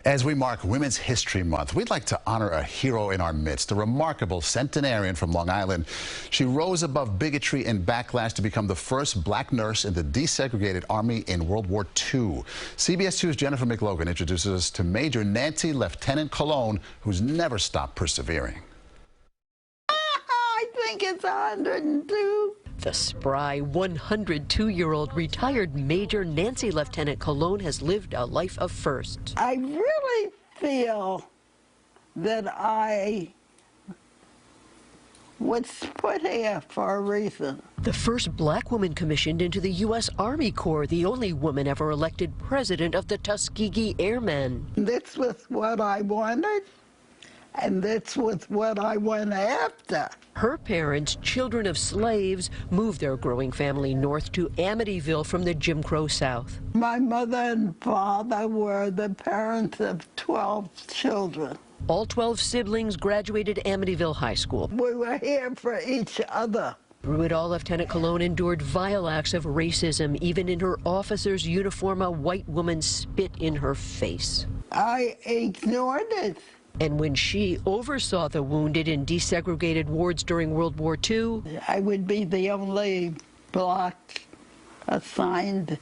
As we mark Women's History Month, we'd like to honor a hero in our midst, a remarkable centenarian from Long Island. She rose above bigotry and backlash to become the first black nurse in the desegregated Army in World War II. CBS 2's Jennifer McLogan introduces us to Major Nancy Leftenant-Colon, who's never stopped persevering. I think it's 102. The spry 102-year-old retired Major Nancy Leftenant-Colon has lived a life of firsts. I really feel that I was put here for a reason. The first black woman commissioned into the U.S. Army Corps, the only woman ever elected president of the Tuskegee Airmen. This was what I wanted, and this was what I went after. Her parents, children of slaves, moved their growing family north to Amityville from the Jim Crow South. My mother and father were the parents of 12 children. All 12 siblings graduated Amityville High School. We were here for each other. Through it all, Lieutenant-Colon endured vile acts of racism. Even in her officer's uniform, a white woman spit in her face. I ignored it. And when she oversaw the wounded in desegregated wards during World War II, I would be the only black assigned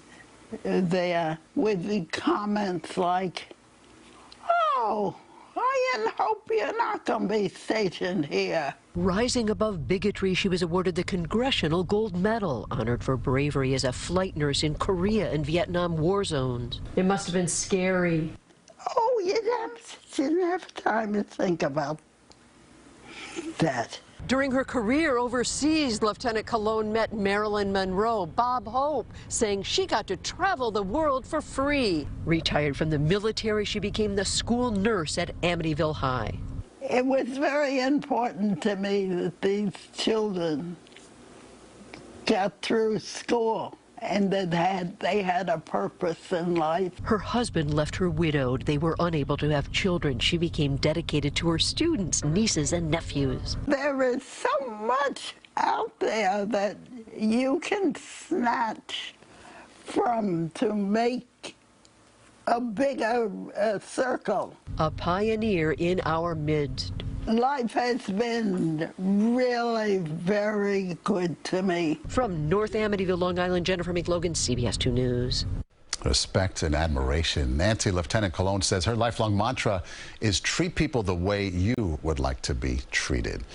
there with the comments like, "Oh, I hope you're not going to be stationed here." Rising above bigotry, she was awarded the Congressional Gold Medal, honored for bravery as a flight nurse in Korea and Vietnam war zones. It must have been scary. Oh, you didn't have time to think about that. During her career overseas, Lieutenant-Colon met Marilyn Monroe, Bob Hope, saying she got to travel the world for free. Retired from the military, she became the school nurse at Amityville High. It was very important to me that these children got through school and that they had a purpose in life. Her husband left her widowed. They were unable to have children. She became dedicated to her students, nieces, and nephews. There is so much out there that you can snatch from to make a bigger circle. A pioneer in our midst. Life has been really very good to me. From North Amityville, Long Island, Jennifer McLogan, CBS 2 News. Respect and admiration. Nancy Leftenant-Colon says her lifelong mantra is treat people the way you would like to be treated.